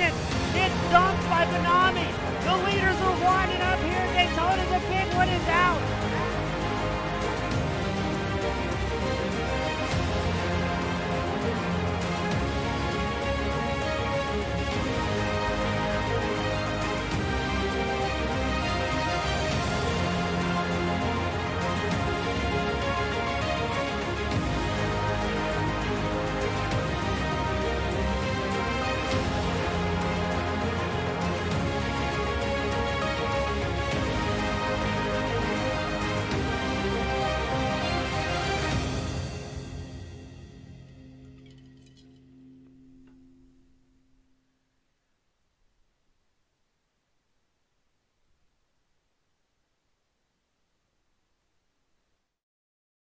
distance. It's dumped by Benami. The leaders are winding up here. Daytona, the big one is out.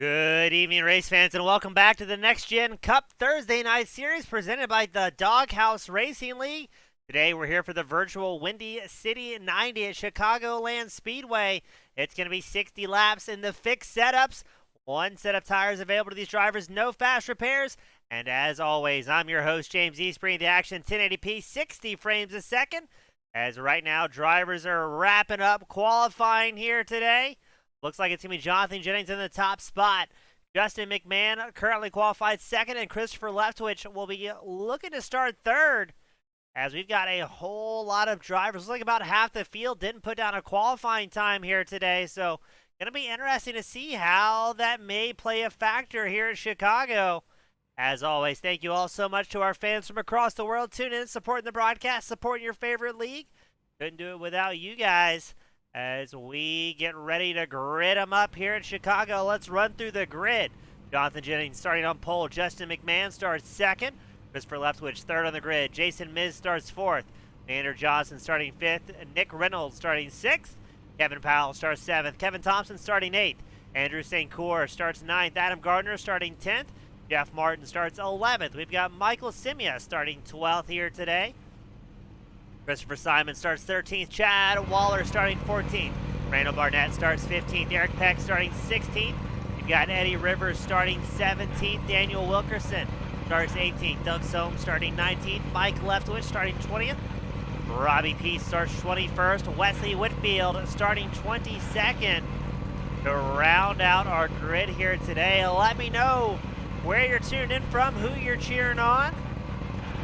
Good evening, race fans, and welcome back to the Next Gen Cup Thursday Night Series presented by the Doghouse Racing League. Today, we're here for the virtual Windy City 90 at Chicagoland Speedway. It's going to be 60 laps in the fixed setups. One set of tires available to these drivers, no fast repairs. And as always, I'm your host, James East, bringing the action 1080p, 60 frames a second. As right now, drivers are wrapping up qualifying here today. Looks like it's going to be Jonathan Jennings in the top spot. Justin McMahon currently qualified second, and Christopher Leftwich will be looking to start third. As we've got a whole lot of drivers. Looks like about half the field didn't put down a qualifying time here today. So going to be interesting to see how that may play a factor here in Chicago. As always, thank you all so much to our fans from across the world tuning in, supporting the broadcast, supporting your favorite league. Couldn't do it without you guys. As we get ready to grid them up here in Chicago, let's run through the grid. Jonathan Jennings starting on pole. Justin McMahon starts second. Christopher Leftwich third on the grid. Jason Miz starts fourth. Andrew Johnson starting fifth. Nick Reynolds starting sixth. Kevin Powell starts seventh. Kevin Thompson starting eighth. Andrew St. Cour starts ninth. Adam Gardner starting 10th. Jeff Martin starts 11th. We've got Michael Simia starting 12th here today. Christopher Simon starts 13th. Chad Waller starting 14th. Randall Barnett starts 15th. Eric Peck starting 16th. You've got Eddie Rivers starting 17th. Daniel Wilkerson starts 18th. Doug Soames starting 19th. Mike Leftwich starting 20th. Robbie Peace starts 21st. Wesley Whitfield starting 22nd. To round out our grid here today, let me know where you're tuned in from, who you're cheering on,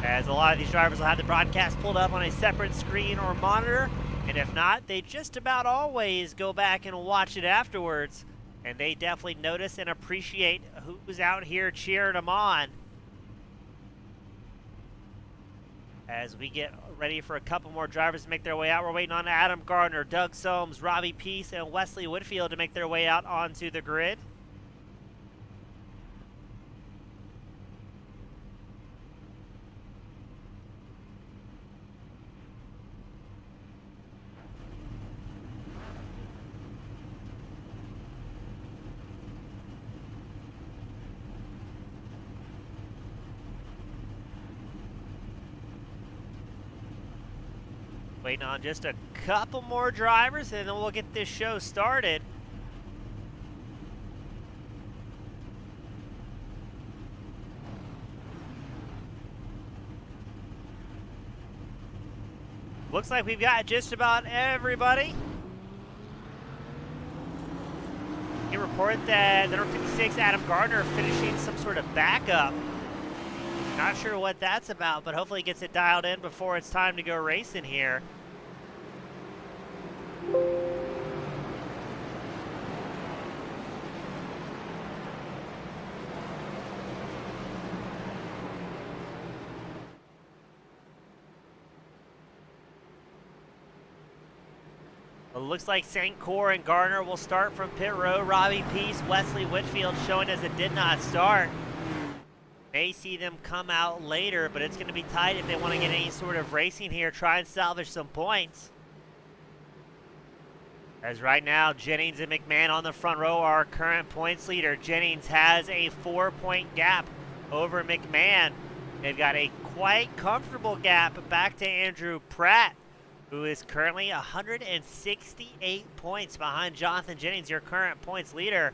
as a lot of these drivers will have the broadcast pulled up on a separate screen or monitor, and if not, they just about always go back and watch it afterwards, and they definitely notice and appreciate who's out here cheering them on. As we get ready for a couple more drivers to make their way out, we're waiting on Adam Gardner, Doug Soames, Robbie Peace, and Wesley Whitfield to make their way out onto the grid. Waiting on just a couple more drivers, and then we'll get this show started. Looks like we've got just about everybody. You report that the number 56, Adam Gardner, finishing some sort of backup. Not sure what that's about, but hopefully he gets it dialed in before it's time to go racing here. It looks like St. Cour and Gardner will start from pit row. Robbie Peace, Wesley Whitfield showing as it did not start. May see them come out later, but it's going to be tight if they want to get any sort of racing here, try and salvage some points. As right now, Jennings and McMahon on the front row are our current points leader. Jennings has a 4-point gap over McMahon. They've got a quite comfortable gap back to Andrew Pratt, who is currently 168 points behind Jonathan Jennings, your current points leader.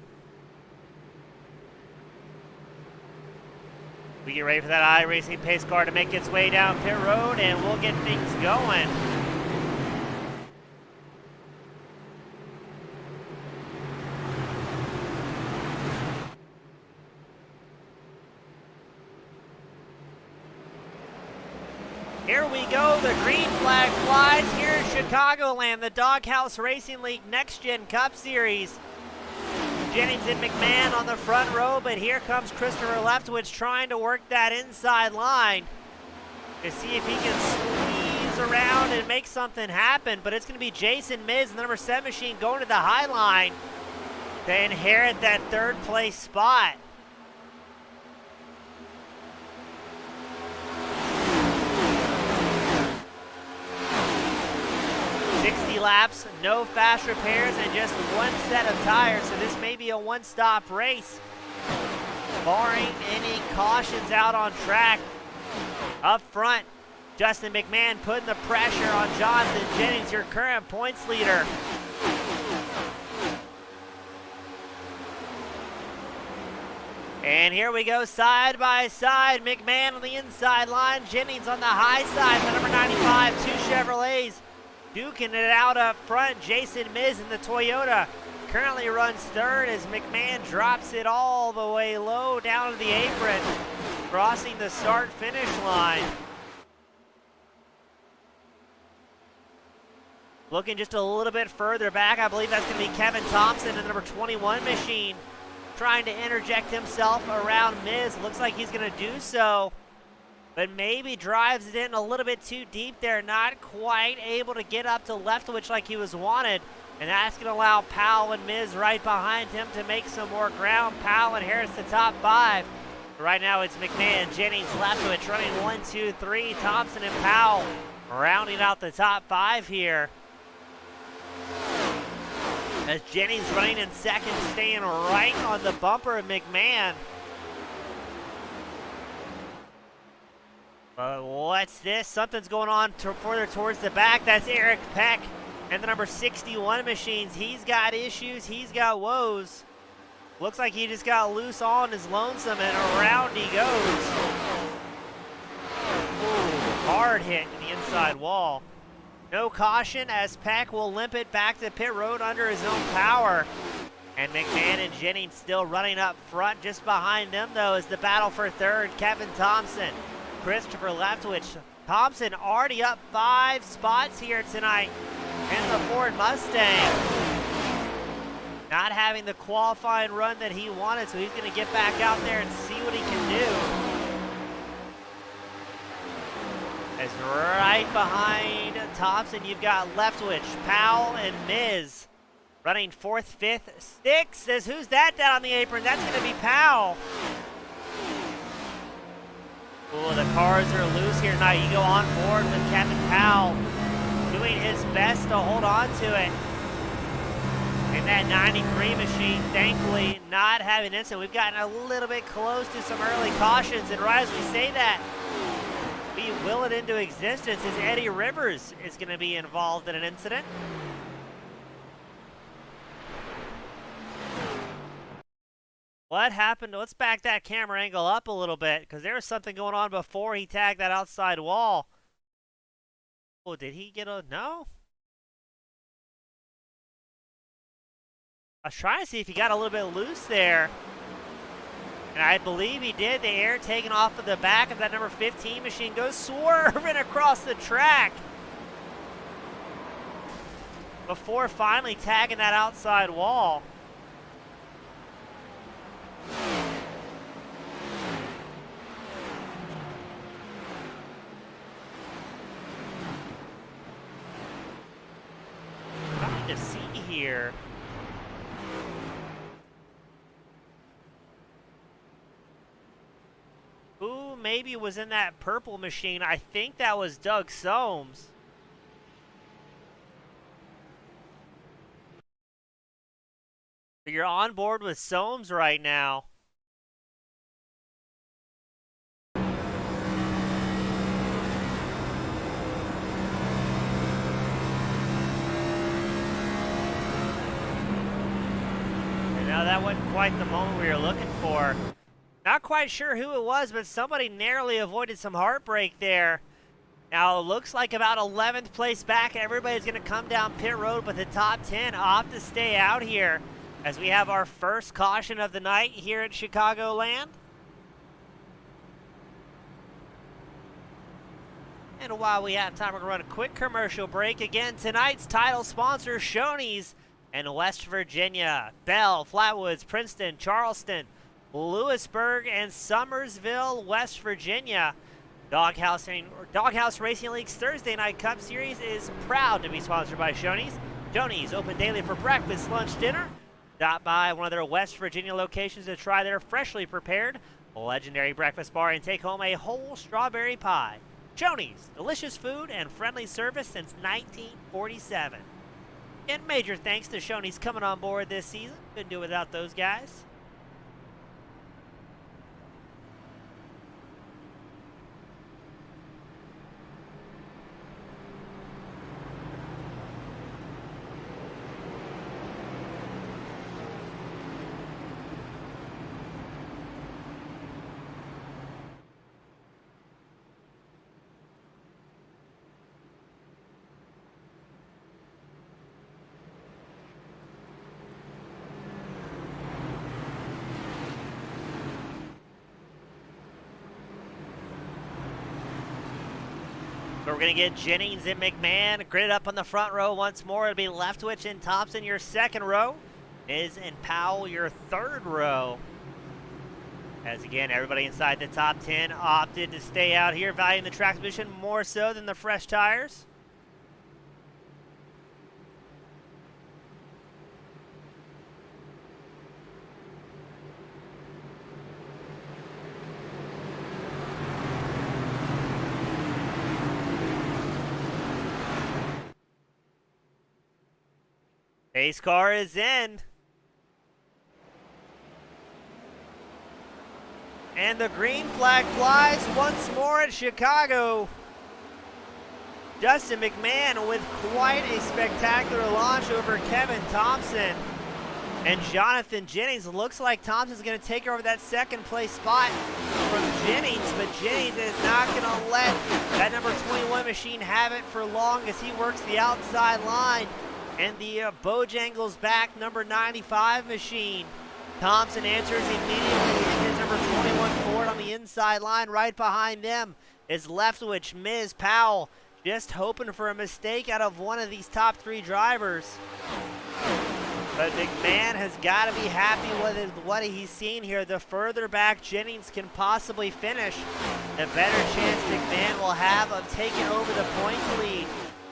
We get ready for that iRacing pace car to make its way down pit road, and we'll get things going. Here we go, the green flag flies here in Chicagoland, the Doghouse Racing League Next Gen Cup Series. Jennings and McMahon on the front row, but here comes Christopher Leftwich trying to work that inside line to see if he can squeeze around and make something happen, but it's going to be Jason Miz and the number 7 machine going to the high line to inherit that third place spot. Laps, no fast repairs, and just one set of tires, so this may be a one-stop race, barring any cautions out on track. Up front, Justin McMahon putting the pressure on Jonathan Jennings, your current points leader. And here we go, side by side, McMahon on the inside line, Jennings on the high side, the number 95, 2 Chevrolets. Duking it out up front. Jason Miz in the Toyota currently runs third as McMahon drops it all the way low down to the apron, crossing the start-finish line. Looking just a little bit further back, I believe that's going to be Kevin Thompson in the number 21 machine, trying to interject himself around Miz. Looks like he's going to do so, but maybe drives it in a little bit too deep there, not quite able to get up to Leftwich like he was wanted, and that's going to allow Powell and Miz right behind him to make some more ground. Powell inherits the top 5. Right now it's McMahon, Jennings, Leftwich running 1, 2, 3. Thompson and Powell rounding out the top 5 here. As Jennings running in second, staying right on the bumper of McMahon. What's this? Something's going on further towards the back. That's Eric Peck and the number 61 machines. He's got issues. He's got woes. Looks like he just got loose on his lonesome, and around he goes. Ooh, hard hit in the inside wall. No caution as Peck will limp it back to pit road under his own power. And McMahon and Jennings still running up front. Just behind them, though, is the battle for third. Kevin Thompson, Christopher Leftwich. Thompson already up 5 spots here tonight in the Ford Mustang. Not having the qualifying run that he wanted, so he's going to get back out there and see what he can do. As right behind Thompson, you've got Leftwich, Powell, and Miz. Running 4th, 5th, 6th. Says, who's that down on the apron? That's going to be Powell. Oh, the cars are loose here tonight. You go on board with Kevin Powell doing his best to hold on to it. And that 93 machine, thankfully, not having an incident. We've gotten a little bit close to some early cautions. And right as we say that, we will it into existence as Eddie Rivers is going to be involved in an incident. What happened? Let's back that camera angle up a little bit, because there was something going on before he tagged that outside wall. Oh, did he get a... No? I was trying to see if he got a little bit loose there. And I believe he did. The air taken off of the back of that number 15 machine goes swerving across the track before finally tagging that outside wall. Trying to see here. Who maybe was in that purple machine? I think that was Doug Soames. So you're on board with Soames right now. And now that wasn't quite the moment we were looking for. Not quite sure who it was, but somebody narrowly avoided some heartbreak there. Now, it looks like about 11th place back. Everybody's going to come down pit road, but the top 10 opt to stay out here as we have our first caution of the night here at Chicagoland. And while we have time, we're going to run a quick commercial break. Again, tonight's title sponsors, Shoney's in West Virginia, Bell, Flatwoods, Princeton, Charleston, Lewisburg, and Summersville, West Virginia. Doghouse Racing League's Thursday Night Cup Series is proud to be sponsored by Shoney's. Shoney's open daily for breakfast, lunch, dinner. Stop by one of their West Virginia locations to try their freshly prepared legendary breakfast bar and take home a whole strawberry pie. Shoney's, delicious food and friendly service since 1947. And major thanks to Shoney's coming on board this season. Couldn't do it without those guys. So we're going to get Jennings and McMahon gridded up on the front row once more. It'll be Leftwich and Thompson, your second row. Miz and Powell, your third row. As again, everybody inside the top 10 opted to stay out here, valuing the track position more so than the fresh tires. Pace car is in. And the green flag flies once more at Chicago. Justin McMahon with quite a spectacular launch over Kevin Thompson. And Jonathan Jennings. Looks like Thompson's going to take over that second place spot from Jennings, but Jennings is not going to let that number 21 machine have it for long as he works the outside line. And the Bojangles back number 95 machine. Thompson answers immediately in his number 21 Ford on the inside line. Right behind them is Leftwich, Miz, Powell, just hoping for a mistake out of one of these top three drivers. But McMahon has got to be happy with what he's seen here. The further back Jennings can possibly finish, the better chance McMahon will have of taking over the points lead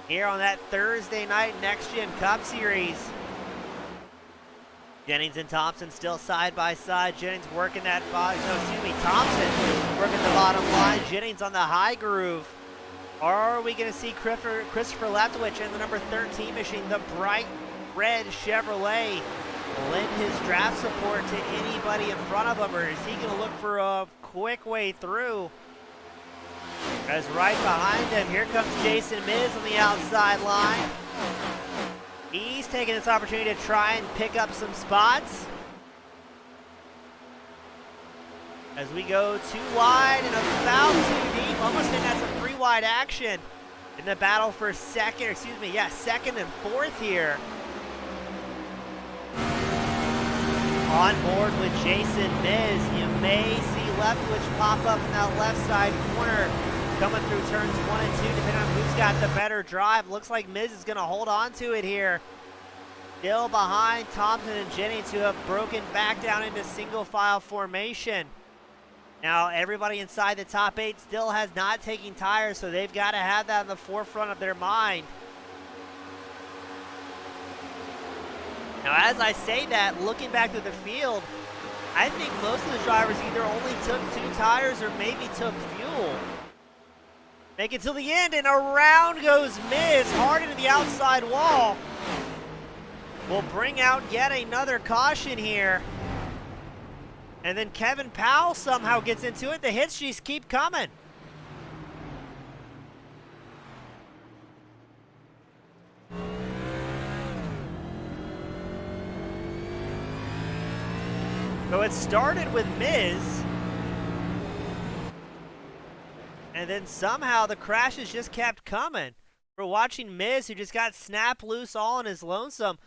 here on that Thursday night Next Gen Cup Series. Jennings and Thompson still side by side. Jennings working that bottom, Thompson working the bottom line. Jennings on the high groove. Are we going to see Christopher Leftwich in the number 13 machine, the bright red Chevrolet, lend his draft support to anybody in front of him, or is he going to look for a quick way through? As right behind him, here comes Jason Miz on the outside line. He's taking this opportunity to try and pick up some spots. As we go too wide and about too deep, almost getting at some three wide action in the battle for second and fourth here. On board with Jason Miz, you may see Leftwich pop up in that left side corner, coming through turns 1 and 2, depending on who's got the better drive. Looks like Miz is going to hold on to it here. Still behind Thompson and Jennings, who have broken back down into single file formation. Now, everybody inside the top 8 still has not taken tires, so they've got to have that in the forefront of their mind. Now, as I say that, looking back to the field, I think most of the drivers either only took 2 tires or maybe took fuel. Make it till the end, and around goes Miz, hard into the outside wall. We'll bring out yet another caution here. And then Kevin Powell somehow gets into it. The hits just keep coming. So it started with Miz, And then somehow the crashes just kept coming. We're watching Miz, who just got snapped loose all on his lonesome.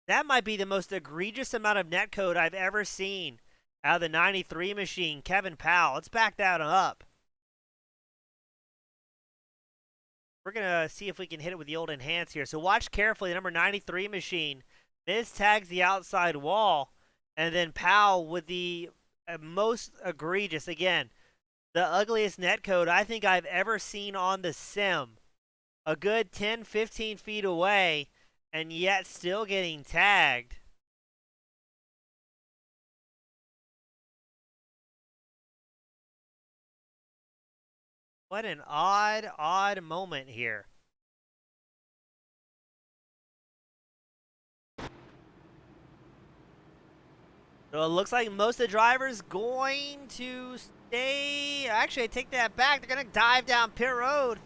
That might be the most egregious amount of netcode I've ever seen out of the 93 machine. Kevin Powell, let's back that up. We're going to see if we can hit it with the old enhance here. So watch carefully, the number 93 machine. Miz tags the outside wall, and then Powell with the most egregious, again, the ugliest netcode I think I've ever seen on the sim. A good 10, 15 feet away, and yet still getting tagged. What an odd moment here. So it looks like most of the drivers going to stay. Actually, I take that back. They're going to dive down pit road,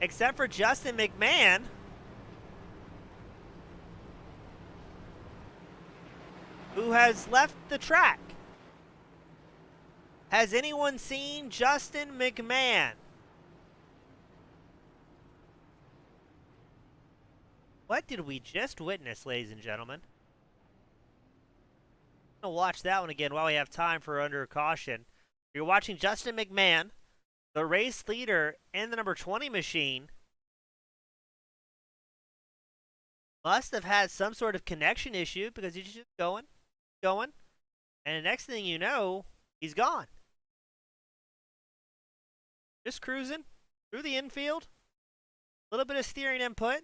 except for Justin McMahon, who has left the track. Has anyone seen Justin McMahon? What did we just witness, ladies and gentlemen? I'm going to watch that one again while we have time for under caution. You're watching Justin McMahon, the race leader in the number 20 machine. Must have had some sort of connection issue because he's just going. And the next thing you know, he's gone. Just cruising through the infield. A little bit of steering input.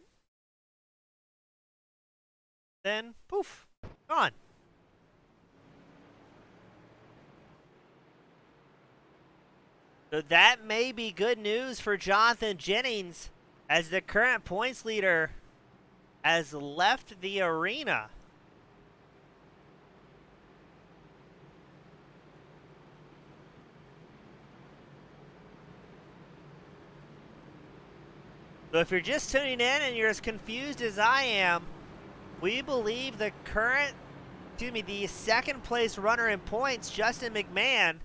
Then, poof, gone. So that may be good news for Jonathan Jennings, as the current points leader has left the arena. So if you're just tuning in and you're as confused as I am, we believe the second place runner in points, Justin McMahon,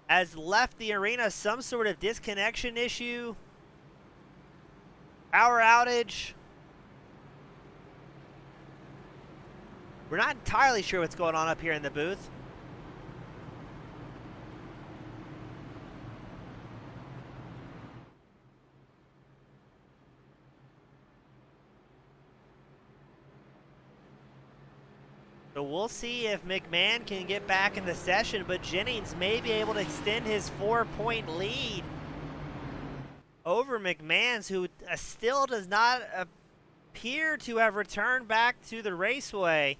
has left the arena. Some sort of disconnection issue, power outage. We're not entirely sure what's going on up here in the booth. So we'll see if McMahon can get back in the session, but Jennings may be able to extend his 4-point lead over McMahon's, who still does not appear to have returned back to the raceway.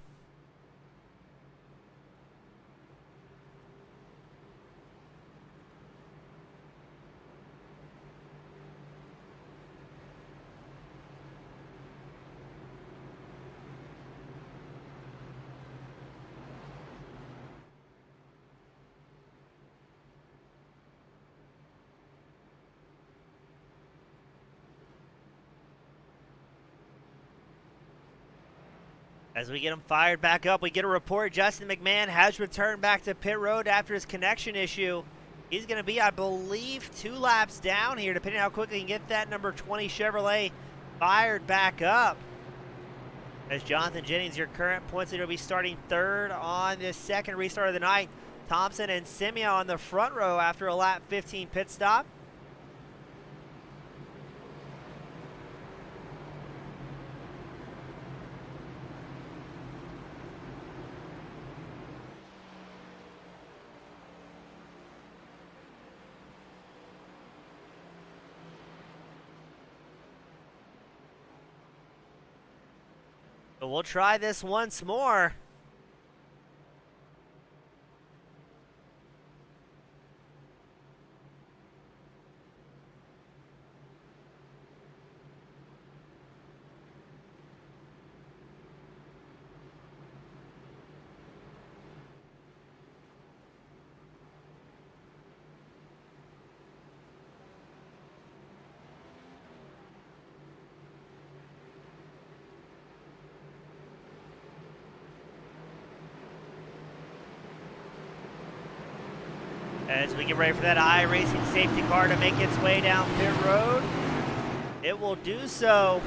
As we get him fired back up, we get a report Justin McMahon has returned back to pit road after his connection issue. He's going to be, I believe, 2 laps down here, depending on how quickly he can get that number 20 Chevrolet fired back up. As Jonathan Jennings, your current points leader, will be starting third on this second restart of the night. Thompson and Simia on the front row after a lap 15 pit stop. So we'll try this once more. As we get ready for that iRacing safety car to make its way down pit road, it will do so.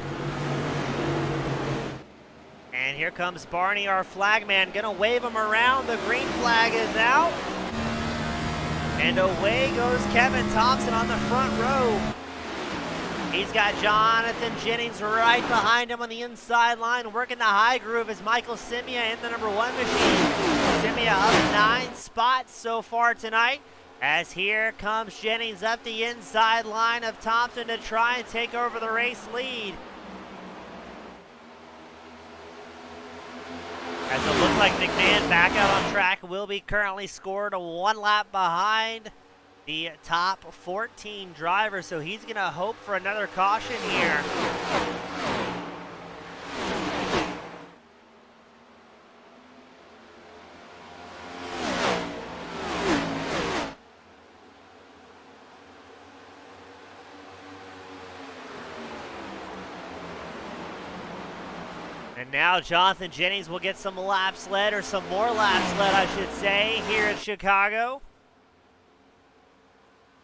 And here comes Barney, our flagman, gonna wave him around. The green flag is out. And away goes Kevin Thompson on the front row. He's got Jonathan Jennings right behind him on the inside line. Working the high groove is Michael Simia in the number 1 machine. Simia up 9 spots so far tonight. As here comes Jennings up the inside line of Thompson to try and take over the race lead. As it looks like Mcmahon back out on track will be currently scored 1 lap behind the top 14 drivers, so he's going to hope for another caution here. And now Jonathan Jennings will get some laps led, or some more laps led, I should say, here in Chicago.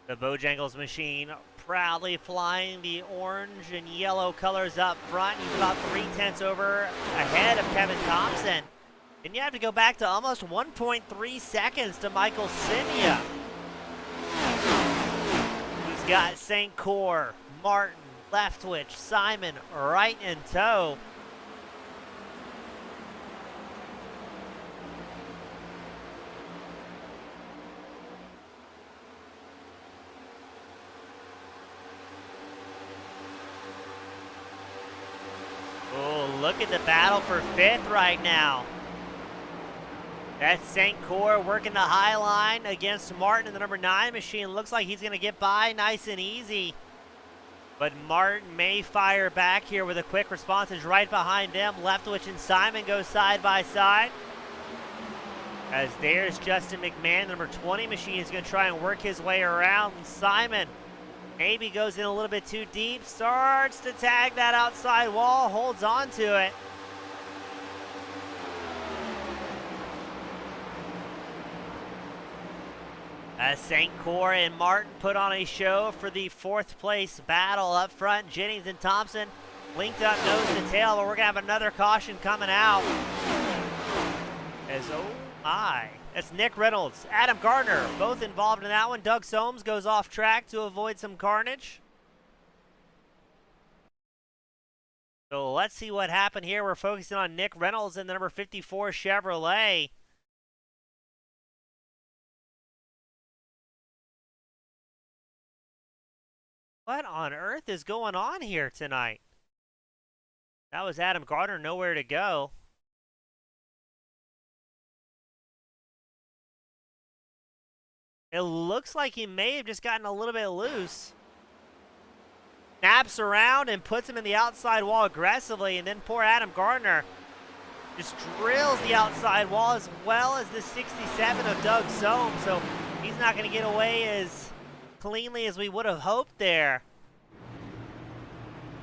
The Bojangles machine proudly flying the orange and yellow colors up front. He's about 3/10 over ahead of Kevin Thompson. And you have to go back to almost 1.3 seconds to Michael Simia, who's got St. Cyr, Martin, Leftwich, Simon right in tow. Look at the battle for 5th right now. That's St. Cyr working the high line against Martin in the number 9 machine. Looks like he's going to get by nice and easy. But Martin may fire back here with a quick response. Is right behind them. Leftwich and Simon go side by side. As there's Justin McMahon, the number 20 machine, is going to try and work his way around. Simon maybe goes in a little bit too deep, starts to tag that outside wall, holds on to it. As St. Cyr and Martin put on a show for the 4th place battle up front. Jennings and Thompson linked up nose to tail, but we're going to have another caution coming out. As, oh my. That's Nick Reynolds, Adam Gardner, both involved in that one. Doug Soames goes off track to avoid some carnage. So let's see what happened here. We're focusing on Nick Reynolds in the number 54 Chevrolet. What on earth is going on here tonight? That was Adam Gardner, nowhere to go. It looks like he may have just gotten a little bit loose. Snaps around and puts him in the outside wall aggressively, and then poor Adam Gardner just drills the outside wall, as well as the 67 of Doug Soames, so he's not going to get away as cleanly as we would have hoped there.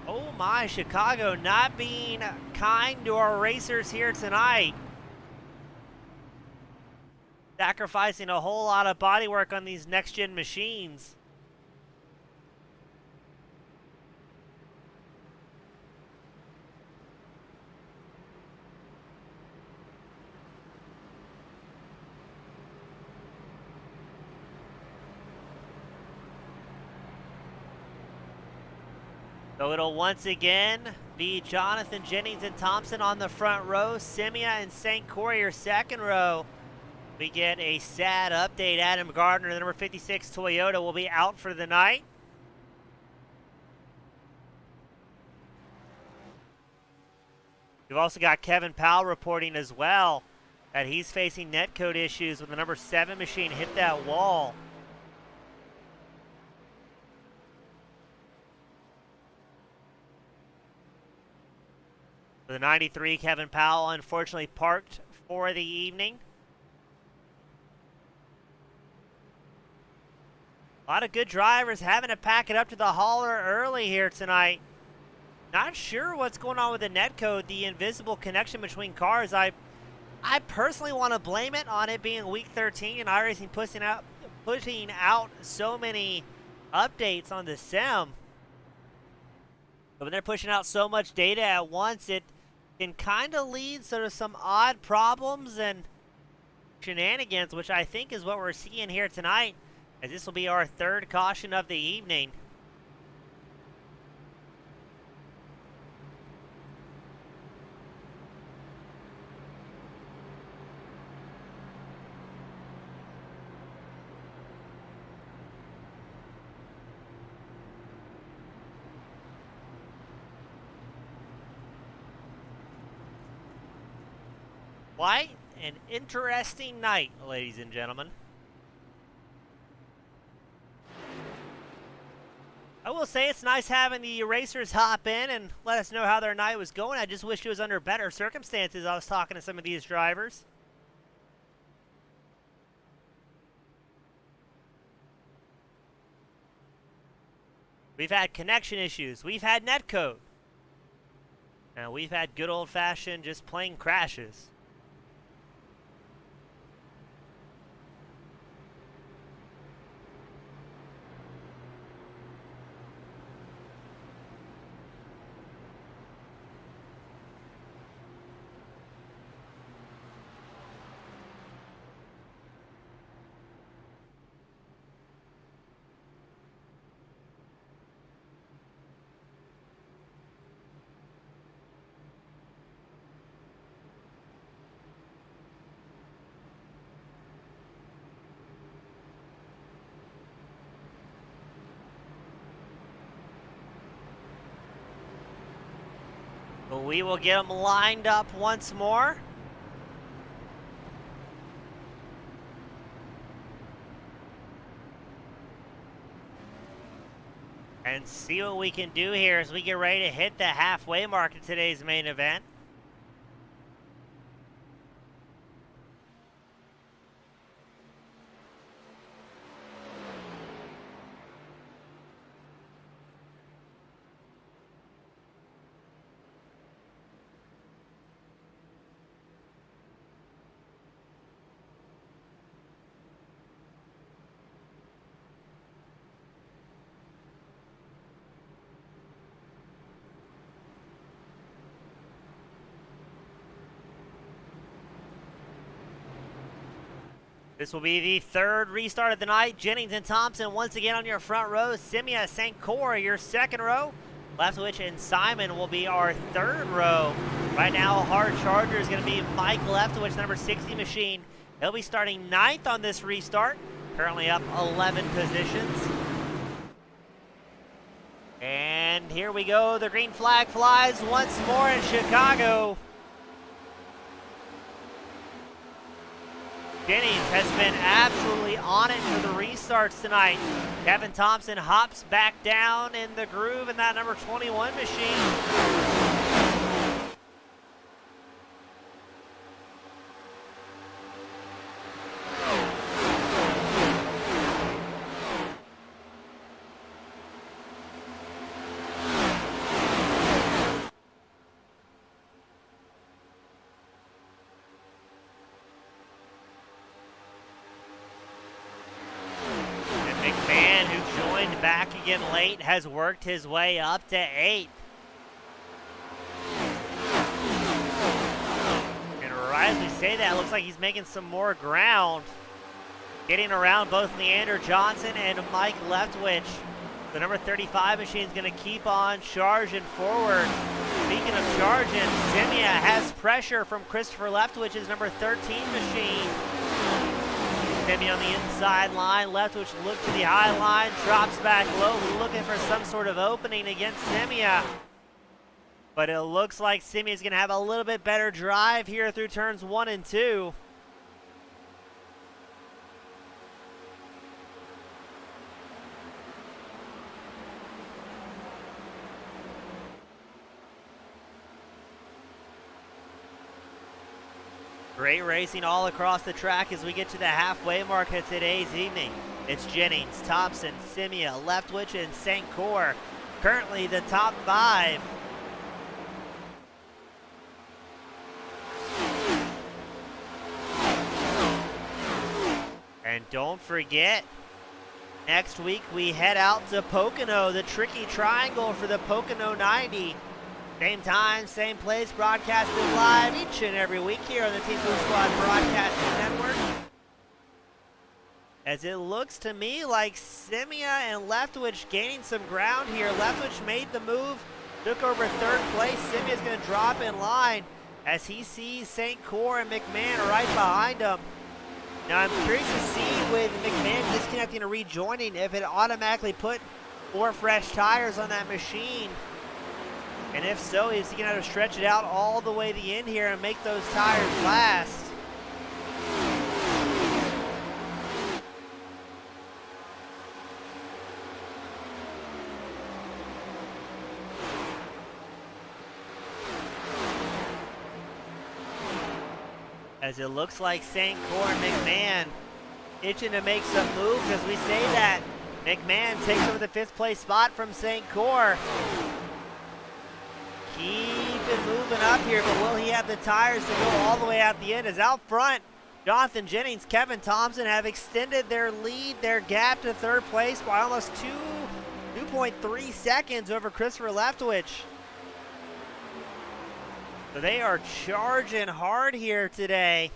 Oh my, Chicago not being kind to our racers here tonight. Sacrificing a whole lot of bodywork on these next-gen machines. So it'll once again be Jonathan Jennings and Thompson on the front row. Simia and St. Cyr second row. We get a sad update. Adam Gardner, the number 56 Toyota, will be out for the night. We've also got Kevin Powell reporting as well that he's facing netcode issues with the number 7 machine hit that wall. For the 93, Kevin Powell unfortunately parked for the evening. A lot of good drivers having to pack it up to the hauler early here tonight. Not sure what's going on with the netcode, the invisible connection between cars. I personally want to blame it on it being week 13 and iRacing putting out so many updates on the sim. But when they're pushing out so much data at once, it can kind of lead to some odd problems and shenanigans, which I think is what we're seeing here tonight, as this will be our third caution of the evening. Quite an interesting night, ladies and gentlemen. I will say it's nice having the racers hop in and let us know how their night was going. I just wish it was under better circumstances. I was talking to some of these drivers. We've had connection issues. We've had netcode. And we've had good old-fashioned just plain crashes. But we will get them lined up once more. And see what we can do here as we get ready to hit the halfway mark of today's main event. This will be the third restart of the night. Jennings and Thompson once again on your front row. Simia, Sankora, your second row. Leftwich and Simon will be our third row. Right now, hard charger is going to be Mike Leftwich, number 60 machine. He'll be starting 9th on this restart. Currently up 11 positions. And here we go. The green flag flies once more in Chicago. Jennings has been absolutely on it for the restarts tonight. Kevin Thompson hops back down in the groove in that number 21 machine. Mcmahon, who joined back again late, has worked his way up to 8th. And right as we say that, it looks like he's making some more ground. Getting around both Leander Johnson and Mike Leftwich. The number 35 machine is going to keep on charging forward. Speaking of charging, Simia has pressure from Christopher Leftwich's number 13 machine. Simia on the inside line. Leftwich look to the high line, drops back low, looking for some sort of opening against Simia. But it looks like Simia is going to have a little bit better drive here through turns 1 and 2. Great racing all across the track as we get to the halfway mark of today's evening. It's Jennings, Thompson, Simia, Leftwich, and Sankor. Currently the top 5. And And don't forget, next week we head out to Pocono, the Tricky Triangle for the Pocono 90. Same time, same place, broadcasted live each and every week here on the Team Goon Squad Broadcasting Network. As it looks to me like Simia and Leftwich gaining some ground here. Leftwich made the move, took over third place. Simia's going to drop in line as he sees St. Cyr and Mcmahon right behind him. Now I'm curious to see with Mcmahon disconnecting and rejoining if it automatically put 4 fresh tires on that machine. And if so, is he going to have to stretch it out all the way to the end here and make those tires last? As it looks like St. Cyr and Mcmahon itching to make some moves. As we say that, McMahon takes over the 5th place spot from St. Cyr. Keep it moving up here, but will he have the tires to go all the way out the end? As out front, Jonathan Jennings, Kevin Thompson have extended their lead, their gap to 3rd place by almost 2.3 seconds over Christopher Leftwich. So they are charging hard here today.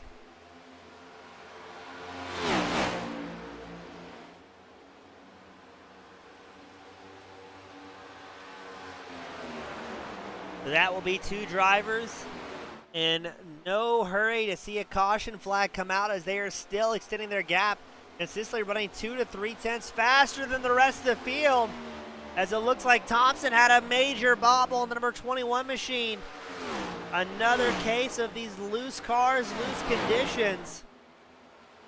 So that will be 2 drivers in no hurry to see a caution flag come out, as they are still extending their gap, consistently running 2 to 3 tenths faster than the rest of the field. As it looks like Thompson had a major bobble in the number 21 machine. Another case of these loose cars, loose conditions.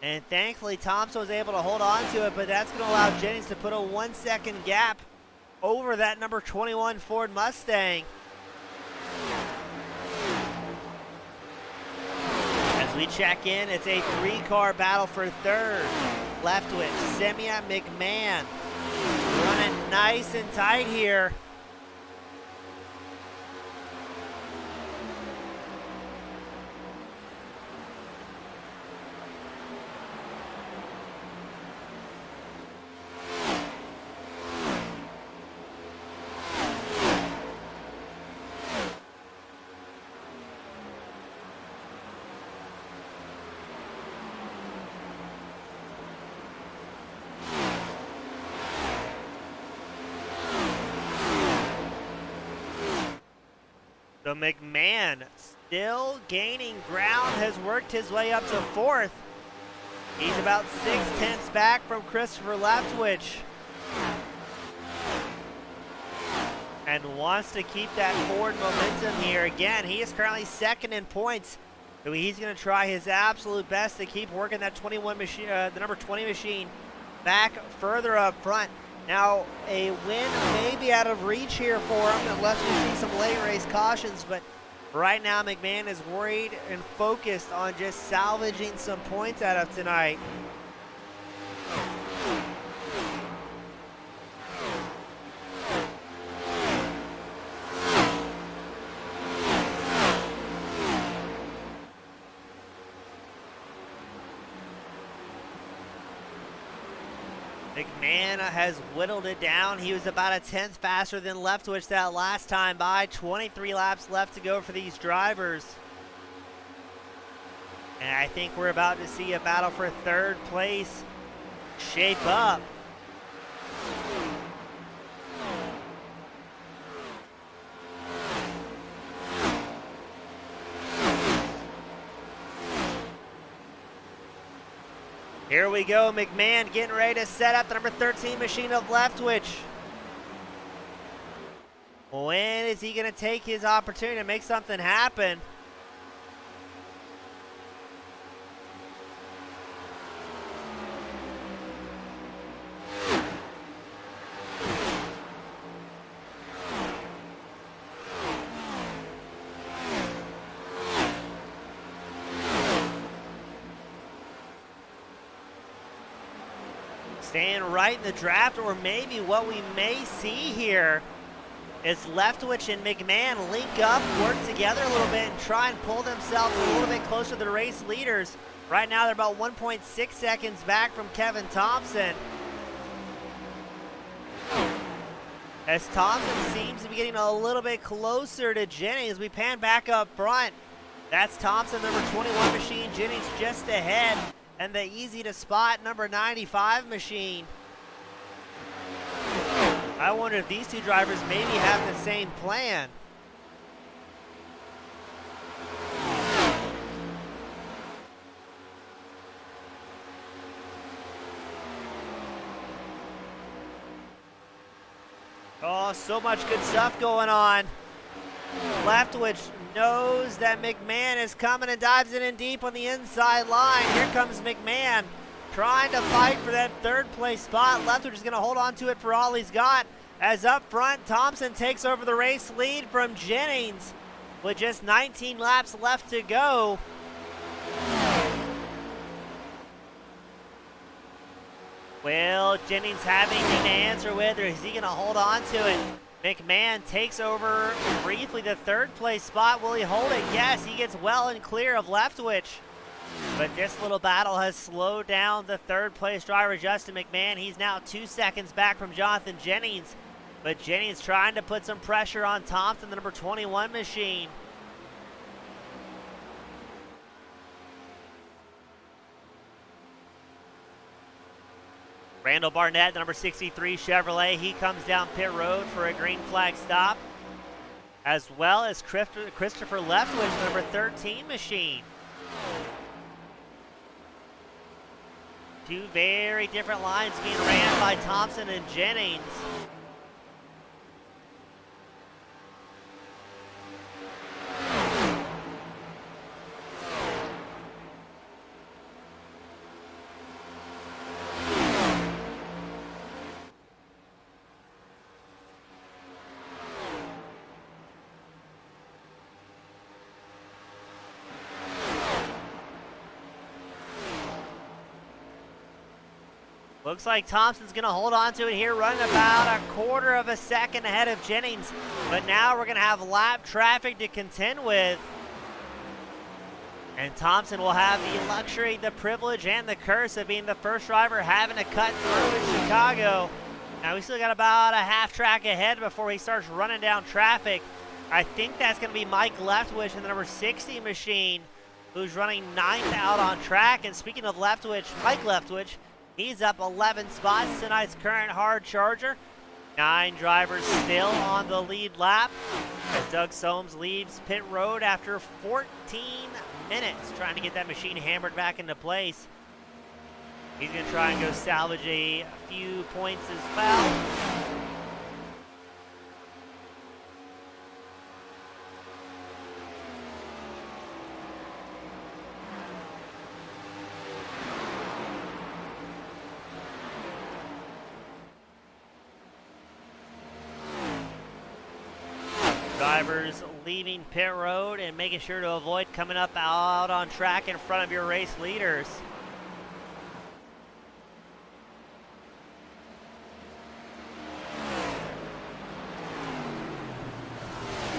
And thankfully Thompson was able to hold on to it, but that's going to allow Jennings to put a 1-second gap over that number 21 Ford Mustang. As we check in, it's a 3-car battle for 3rd. Leftwich, Simia, McMahon running nice and tight here. So McMahon still gaining ground, has worked his way up to 4th. He's about 6 tenths back from Christopher Leftwich. And wants to keep that forward momentum here. Again, he is currently 2nd in points. So he's going to try his absolute best to keep working that 21 machine, the number 20 machine back further up front. Now, a win may be out of reach here for him unless we see some late race cautions, but right now McMahon is worried and focused on just salvaging some points out of tonight. McMahon has whittled it down. He was about a 10th faster than Leftwich that last time by. 23 laps left to go for these drivers. And I think we're about to see a battle for 3rd place shape up. Here we go, McMahon getting ready to set up the number 13 machine of Leftwich. When is he going to take his opportunity to make something happen? Staying right in the draft, or maybe what we may see here is Leftwich and McMahon link up, work together a little bit, and try and pull themselves a little bit closer to the race leaders. Right now, they're about 1.6 seconds back from Kevin Thompson. As Thompson seems to be getting a little bit closer to Jennings, we pan back up front. That's Thompson, number 21 machine. Jennings just ahead. And the easy to spot number 95 machine. I wonder if these two drivers maybe have the same plan. Oh, so much good stuff going on. Leftwich knows that Mcmahon is coming and dives it in deep on the inside line. Here comes Mcmahon trying to fight for that third place spot. Leftwich is going to hold on to it for all he's got. As up front, Thompson takes over the race lead from Jennings with just 19 laps left to go. Will Jennings have anything to answer with, or is he going to hold on to it? Mcmahon takes over briefly the third place spot. Will he hold it? Yes, he gets well and clear of Leftwich. But this little battle has slowed down the third place driver, Justin McMahon. He's now 2 seconds back from Jonathan Jennings. But Jennings trying to put some pressure on Thompson, the number 21 machine. Randall Barnett, the number 63 Chevrolet, he comes down pit road for a green flag stop, as well as Christopher Leftwich, the number 13 machine. Two very different lines being ran by Thompson and Jennings. Looks like Thompson's going to hold on to it here, running about a quarter of a second ahead of Jennings. But now we're going to have lap traffic to contend with. And Thompson will have the luxury, the privilege, and the curse of being the first driver having to cut through in Chicago. Now we still got about a half track ahead before he starts running down traffic. I think that's going to be Mike Leftwich in the number 60 machine, who's running 9th out on track. And speaking of Leftwich, Mike Leftwich, he's up 11 spots, tonight's current hard charger. 9 drivers still on the lead lap as Doug Soames leaves pit road after 14 minutes trying to get that machine hammered back into place. He's going to try and go salvage a few points as well. Drivers leaving pit road and making sure to avoid coming up out on track in front of your race leaders.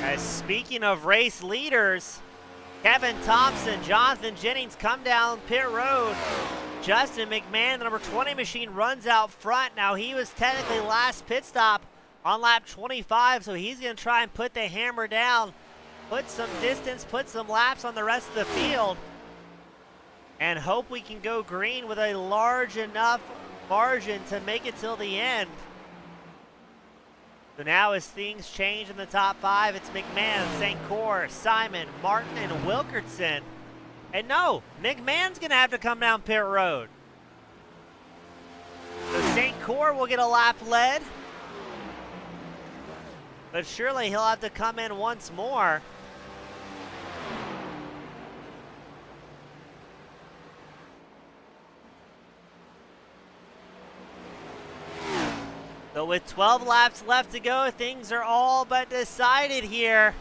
As speaking of race leaders, Kevin Thompson, Jonathan Jennings come down pit road. Justin McMahon, the number 20 machine, runs out front. Now he was technically last pit stop on lap 25, so he's going to try and put the hammer down, put some distance, put some laps on the rest of the field, and hope we can go green with a large enough margin to make it till the end. So now as things change in the top 5, it's McMahon, St. Cyr, Simon, Martin, and Wilkerson. And no, McMahon's going to have to come down pit road. So St. Cyr will get a lap led, but surely he'll have to come in once more. So with 12 laps left to go, things are all but decided here.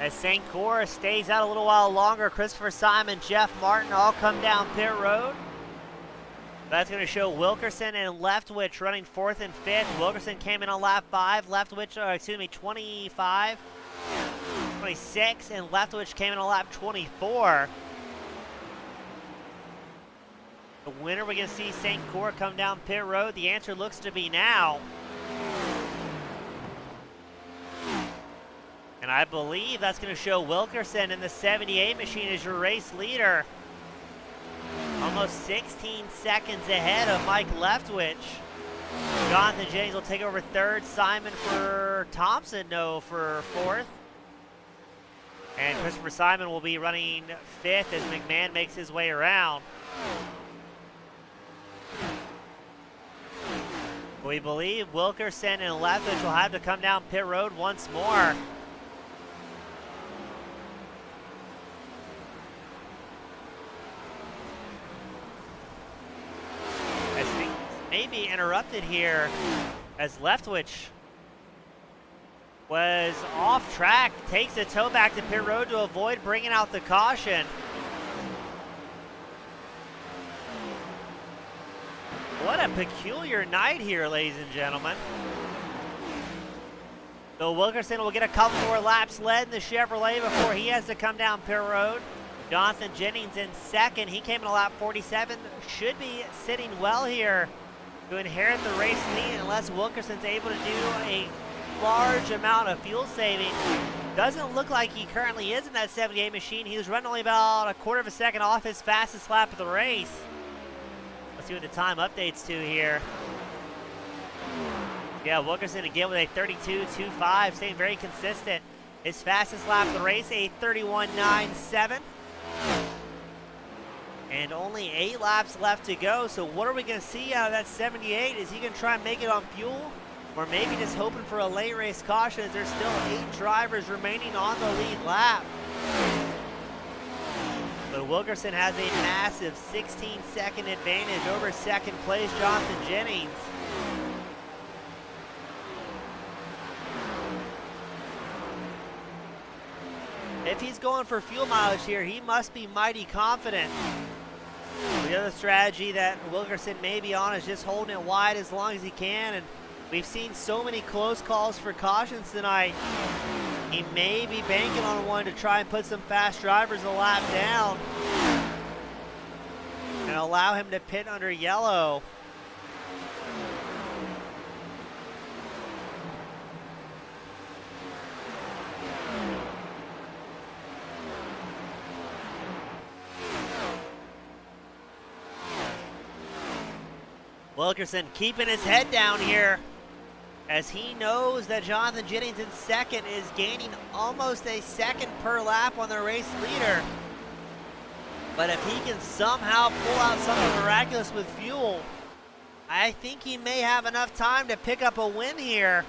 As St. Cyr stays out a little while longer, Christopher Simon, Jeff Martin all come down pit road. That's going to show Wilkerson and Leftwich running 4th and 5th. Wilkerson came in on lap 5. Leftwich, 25, 26, and Leftwich came in on lap 24. The winner, we're going to see St. Croix come down pit road. The answer looks to be now. And I believe that's going to show Wilkerson in the 78 machine as your race leader. Almost 16 seconds ahead of Mike Leftwich. Jonathan Jennings will take over 3rd. Simon for Thompson, for 4th. And Christopher Simon will be running 5th as McMahon makes his way around. We believe Wilkerson and Leftwich will have to come down pit road once more. May be interrupted here as Leftwich was off track, takes a tow back to pit road to avoid bringing out the caution. What a peculiar night here, ladies and gentlemen. So Wilkerson will get a couple more laps led in the Chevrolet before he has to come down pit road. Jonathan Jennings in 2nd. He came in a lap 47. Should be sitting well here to inherit the race lead unless Wilkerson's able to do a large amount of fuel saving. Doesn't look like he currently is in that 78 machine. He was running only about a 1/4 of a second off his fastest lap of the race. Let's see what the time updates to here. Yeah, Wilkerson again with a 32.25, staying very consistent. His fastest lap of the race, a 31.97. And only 8 laps left to go, so what are we going to see out of that 78? Is he going to try and make it on fuel? Or maybe just hoping for a late race caution as there's still 8 drivers remaining on the lead lap. But Wilkerson has a massive 16-second advantage over 2nd place Jonathan Jennings. If he's going for fuel mileage here, he must be mighty confident. The other strategy that Wilkerson may be on is just holding it wide as long as he can, and we've seen so many close calls for cautions tonight. He may be banking on one to try and put some fast drivers a lap down and allow him to pit under yellow. Wilkerson keeping his head down here as he knows that Jonathan Jennings in 2nd is gaining almost a second per lap on the race leader. But if he can somehow pull out something miraculous with fuel, I think he may have enough time to pick up a win here.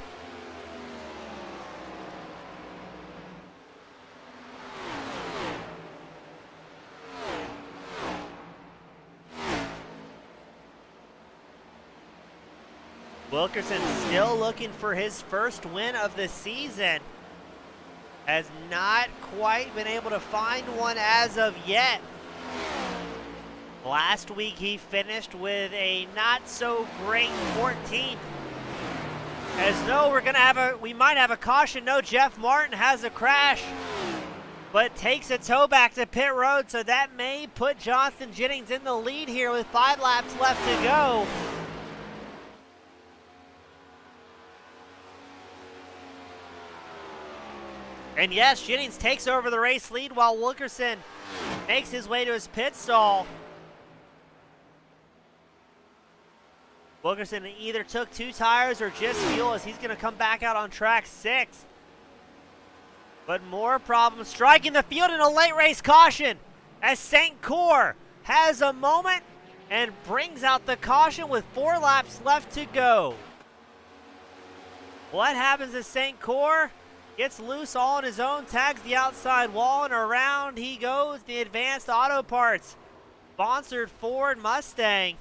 Wilkerson still looking for his first win of the season. Has not quite been able to find one as of yet. Last week he finished with a not so great 14th. As though we might have a caution. No, Jeff Martin has a crash, but takes a tow back to pit road, so that may put Jonathan Jennings in the lead here with 5 laps left to go. And yes, Jennings takes over the race lead while Wilkerson makes his way to his pit stall. Wilkerson either took 2 tires or just fuel as he's going to come back out on track 6th. But more problems striking the field in a late race caution as St. Croix has a moment and brings out the caution with 4 laps left to go. What happens to St. Croix? Gets loose all on his own, tags the outside wall, and around he goes. The Advanced Auto Parts sponsored Ford Mustang.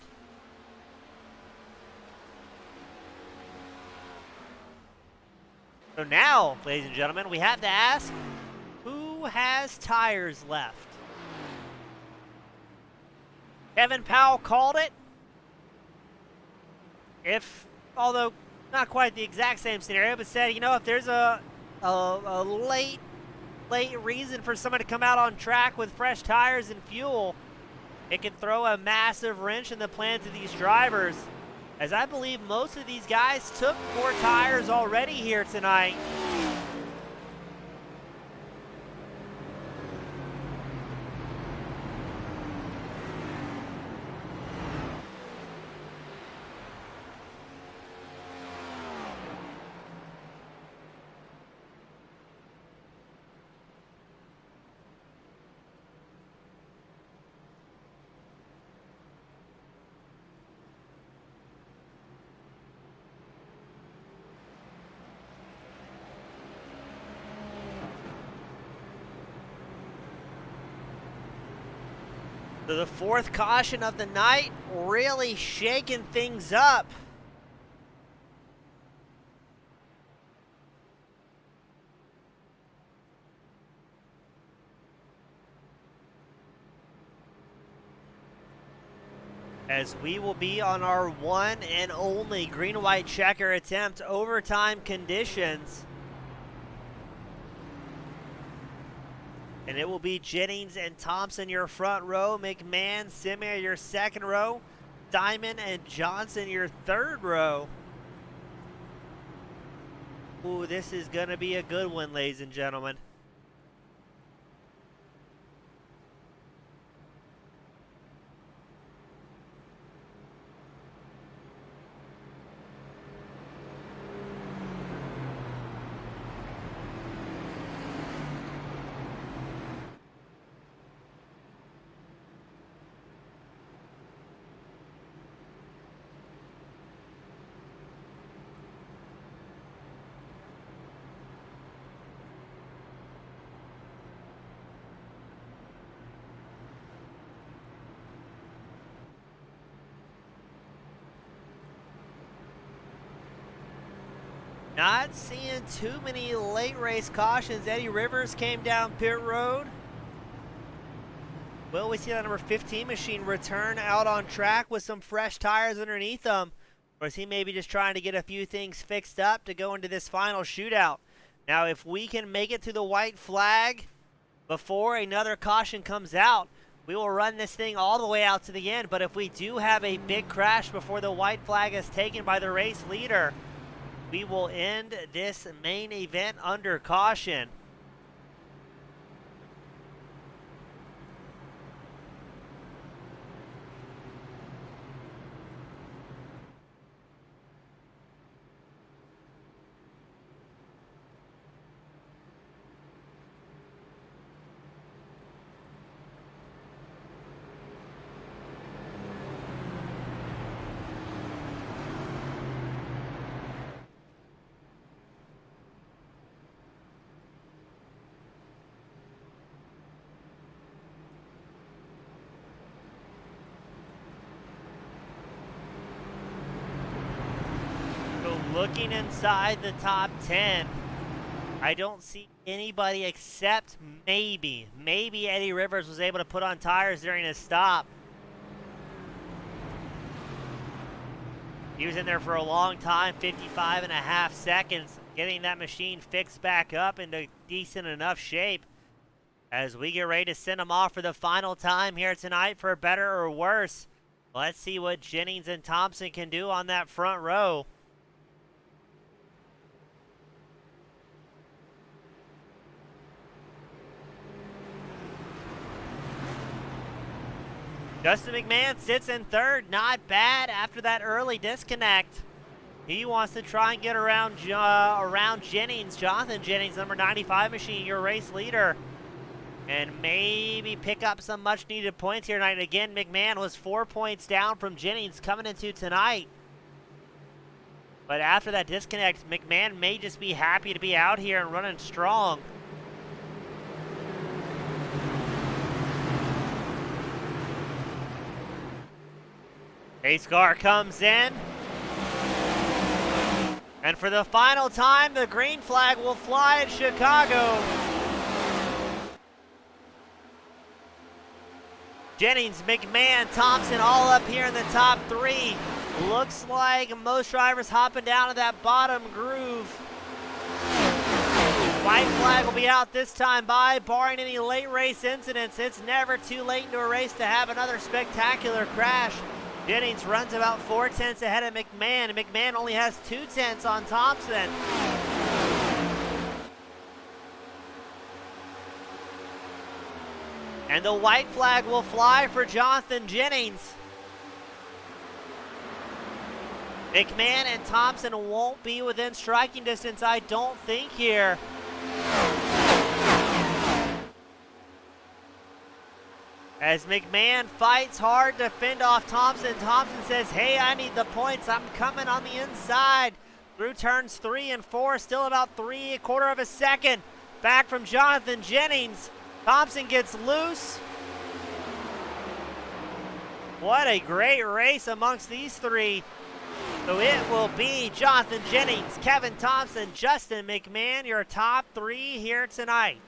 So now, ladies and gentlemen, we have to ask, who has tires left? Kevin Powell called it. although not quite the exact same scenario, but said, you know, if there's a late reason for someone to come out on track with fresh tires and fuel, it can throw a massive wrench in the plans of these drivers, as I believe most of these guys took 4 tires already here tonight. So the 4th caution of the night, really shaking things up. As we will be on our one and only green-white checker attempt, overtime conditions. And it will be Jennings and Thompson your front row, McMahon, Simi your second row, Diamond and Johnson your third row. Ooh, this is going to be a good one, ladies and gentlemen. Not seeing too many late race cautions. Eddie Rivers came down pit road. Will we see that number 15 machine return out on track with some fresh tires underneath them? Or is he maybe just trying to get a few things fixed up to go into this final shootout? Now, if we can make it to the white flag before another caution comes out, we will run this thing all the way out to the end. But if we do have a big crash before the white flag is taken by the race leader, we will end this main event under caution. Looking inside the top 10, I don't see anybody except maybe Eddie Rivers was able to put on tires during his stop. He was in there for a long time, 55.5 seconds, getting that machine fixed back up into decent enough shape as we get ready to send him off for the final time here tonight, for better or worse. Let's see what Jennings and Thompson can do on that front row. Justin McMahon sits in third, not bad after that early disconnect. He wants to try and get around Jennings, Jonathan Jennings, number 95 machine, your race leader, and maybe pick up some much-needed points here tonight. Again, McMahon was 4 points down from Jennings coming into tonight. But after that disconnect, McMahon may just be happy to be out here and running strong. Pace car comes in. And for the final time, the green flag will fly at Chicago. Jennings, McMahon, Thompson all up here in the top 3. Looks like most drivers hopping down to that bottom groove. White flag will be out this time by, barring any late race incidents. It's never too late into a race to have another spectacular crash. Jennings runs about 4/10 ahead of McMahon, and McMahon only has 2/10 on Thompson. And the white flag will fly for Jonathan Jennings. McMahon and Thompson won't be within striking distance, I don't think, here. As McMahon fights hard to fend off Thompson, Thompson says, hey, I need the points. I'm coming on the inside. Through turns 3 and 4, still about 3/4 of a second. Back from Jonathan Jennings. Thompson gets loose. What a great race amongst these three. So it will be Jonathan Jennings, Kevin Thompson, Justin McMahon, your top 3 here tonight.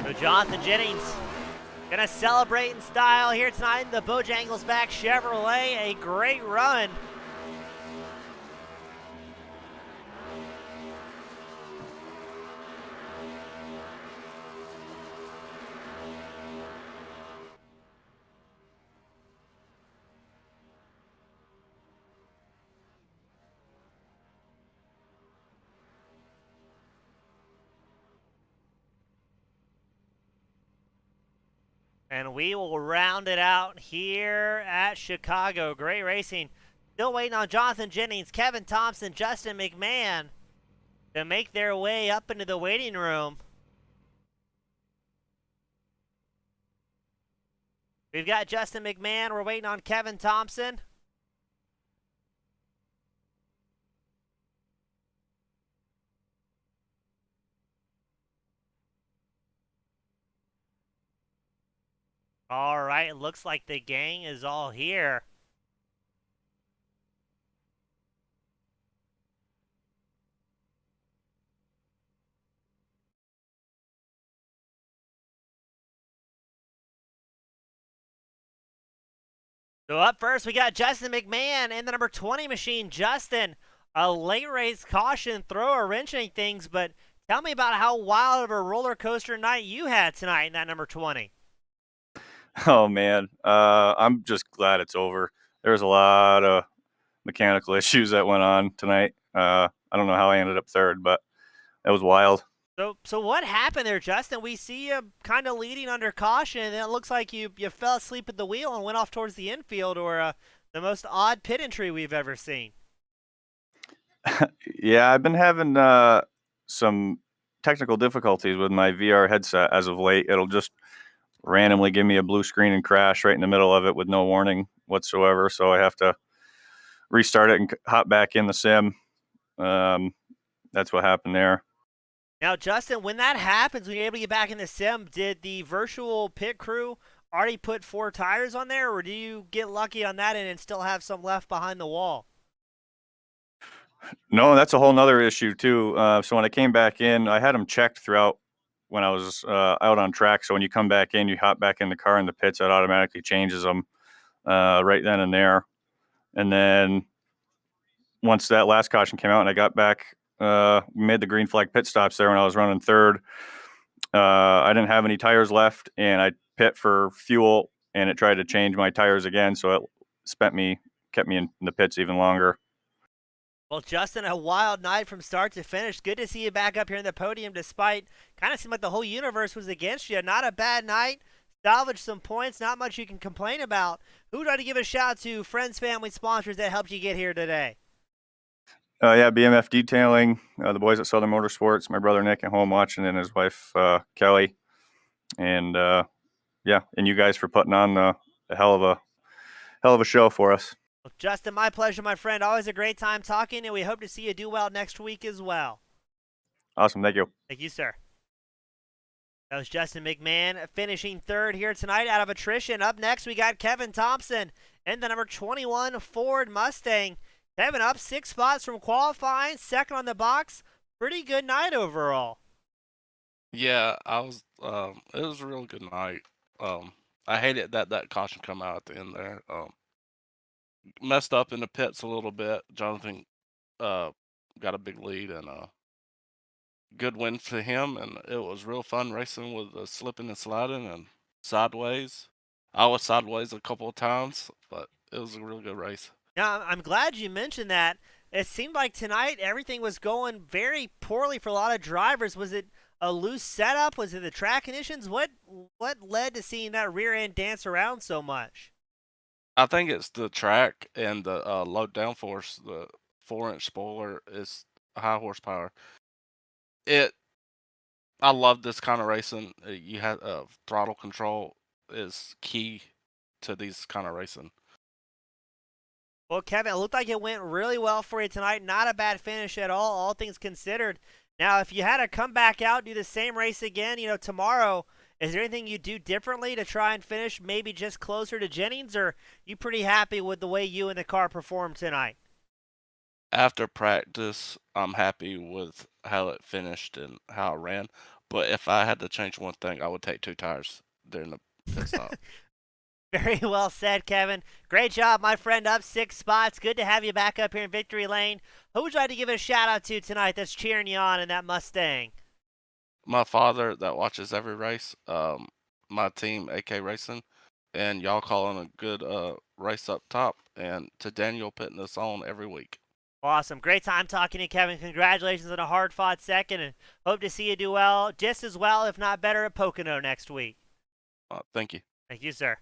So Jonathan Jennings gonna celebrate in style here tonight in the Bojangles back Chevrolet. A great run. And we will round it out here at Chicago. Great racing. Still waiting on Jonathan Jennings, Kevin Thompson, Justin McMahon to make their way up into the waiting room. We've got Justin McMahon. We're waiting on Kevin Thompson. All right, it looks like the gang is all here. So up first, we got Justin McMahon and the number 20 machine, Justin. A late race caution, throw a wrench in things, but tell me about how wild of a roller coaster night you had tonight in that number 20. Oh man, I'm just glad it's over. There was a lot of mechanical issues that went on tonight. I don't know how I ended up third, but it was wild. So what happened there, Justin? We see you kind of leading under caution, and then it looks like you fell asleep at the wheel and went off towards the infield, or the most odd pit entry we've ever seen. Yeah, I've been having some technical difficulties with my VR headset as of late. It'll just randomly give me a blue screen and crash right in the middle of it with no warning whatsoever. So I have to restart it and hop back in the sim. That's what happened there. Now, Justin, when that happens, when you're able to get back in the sim, did the virtual pit crew already put 4 tires on there, or do you get lucky on that end and still have some left behind the wall? No, that's a whole nother issue too. So when I came back in, I had them checked throughout when I was out on track. So when you come back in, you hop back in the car in the pits, it automatically changes them right then and there. And then once that last caution came out and I got back, we made the green flag pit stops there when I was running third. I didn't have any tires left, and I pit for fuel, and it tried to change my tires again. So it kept me in the pits even longer. Well, Justin, a wild night from start to finish. Good to see you back up here in the podium despite kind of seemed like the whole universe was against you. Not a bad night. Salvaged some points. Not much you can complain about. Who would like to give a shout out to friends, family, sponsors that helped you get here today? Yeah, BMF Detailing, the boys at Southern Motorsports, my brother Nick at home watching, and his wife Kelly. And yeah, and you guys for putting on a hell of a show for us. Well, Justin, my pleasure, my friend. Always a great time talking, and we hope to see you do well next week as well. Awesome, thank you. Thank you, sir. That was Justin McMahon finishing third here tonight out of attrition. Up next, we got Kevin Thompson in the number 21 Ford Mustang. Kevin up 6 spots from qualifying, second on the box. Pretty good night overall. Yeah, I was. It was a real good night. I hated that caution come out at the end there. Messed up in the pits a little bit. Jonathan got a big lead and good win for him, and it was real fun racing with the slipping and sliding and sideways. I was sideways a couple of times, but it was a real good race. Now, I'm glad you mentioned that. It seemed like tonight everything was going very poorly for a lot of drivers. Was it a loose setup? Was it the track conditions? What led to seeing that rear end dance around so much? I think it's the track and the low downforce. The 4-inch spoiler is high horsepower. I love this kind of racing. You have throttle control is key to these kind of racing. Well, Kevin, it looked like it went really well for you tonight. Not a bad finish at all things considered. Now, if you had to come back out, do the same race again, tomorrow, is there anything you do differently to try and finish maybe just closer to Jennings, or you pretty happy with the way you and the car performed tonight? After practice, I'm happy with how it finished and how it ran. But if I had to change one thing, I would take 2 tires during the pit stop. Very well said, Kevin. Great job, my friend, up 6 spots. Good to have you back up here in Victory Lane. Who would you like to give a shout out to tonight that's cheering you on in that Mustang? My father that watches every race, my team, AK Racing, and y'all calling a good race up top, and to Daniel putting us on every week. Awesome. Great time talking to you, Kevin. Congratulations on a hard-fought second, and hope to see you do well, just as well, if not better, at Pocono next week. Thank you. Thank you, sir.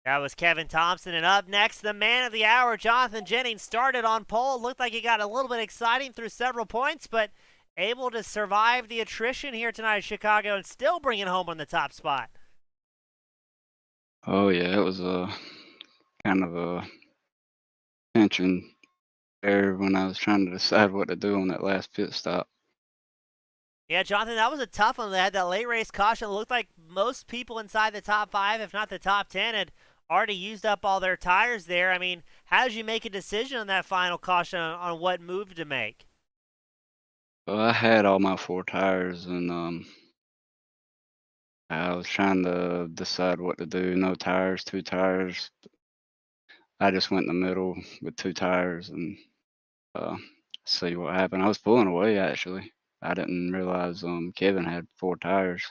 That was Kevin Thompson, and up next, the man of the hour, Jonathan Jennings, started on pole. Looked like he got a little bit exciting through several points, but able to survive the attrition here tonight in Chicago and still bring it home on the top spot. Oh yeah, it was a kind of a tension there when I was trying to decide what to do on that last pit stop. Yeah, Jonathan, that was a tough one. They had that late race caution. It looked like most people inside the top 5, if not the top 10, had already used up all their tires there. I mean, how did you make a decision on that final caution on what move to make? Well, I had all my 4 tires, and I was trying to decide what to do. No tires, 2 tires. I just went in the middle with 2 tires and uh, see what happened. I was pulling away actually. I didn't realize Kevin had 4 tires.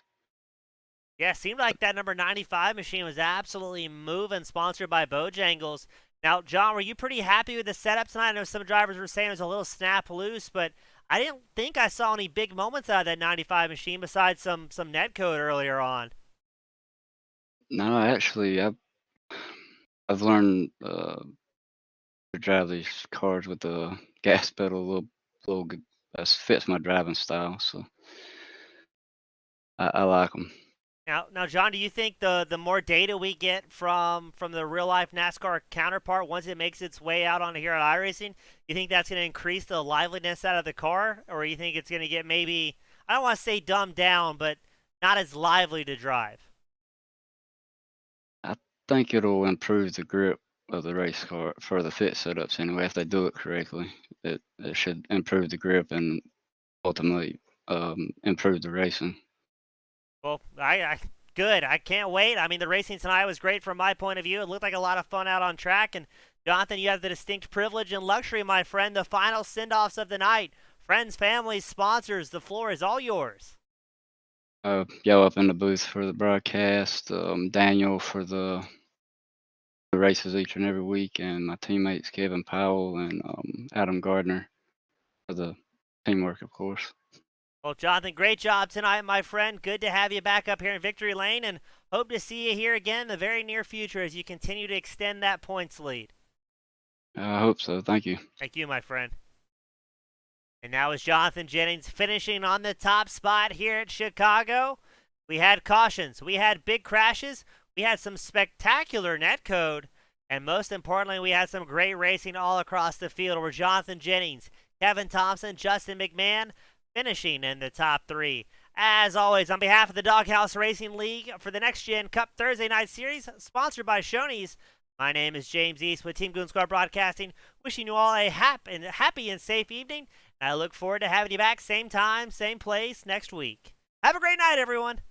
Yeah, it seemed like that number 95 machine was absolutely moving, sponsored by Bojangles. Now, John, were you pretty happy with the setup tonight? I know some drivers were saying it was a little snap loose, but I didn't think I saw any big moments out of that 95 machine besides some net code earlier on. No, actually, I've learned to drive these cars with the gas pedal a little good. That fits my driving style, so I like them. Now, John, do you think the more data we get from the real life NASCAR counterpart once it makes its way out onto here at iRacing, you think that's going to increase the liveliness out of the car, or you think it's going to get maybe, I don't want to say dumbed down, but not as lively to drive? I think it'll improve the grip of the race car for the fit setups anyway. If they do it correctly, it should improve the grip and ultimately improve the racing. Well, good. I can't wait. I mean, the racing tonight was great from my point of view. It looked like a lot of fun out on track. And Jonathan, you have the distinct privilege and luxury, my friend, the final send-offs of the night. Friends, families, sponsors, the floor is all yours. Yo up in the booth for the broadcast, Daniel for the races each and every week, and my teammates Kevin Powell and Adam Gardner for the teamwork, of course. Well, Jonathan, great job tonight, my friend. Good to have you back up here in Victory Lane, and hope to see you here again in the very near future as you continue to extend that points lead. I hope so. Thank you. Thank you, my friend. And now is Jonathan Jennings finishing on the top spot here at Chicago. We had cautions. We had big crashes. We had some spectacular netcode. And most importantly, we had some great racing all across the field where Jonathan Jennings, Kevin Thompson, Justin McMahon finishing in the top 3. As always, on behalf of the Doghouse Racing League for the Next Gen Cup Thursday Night Series, sponsored by Shoney's, my name is James East with Team Goon Squad Broadcasting, wishing you all a happy and safe evening. And I look forward to having you back same time, same place next week. Have a great night, everyone.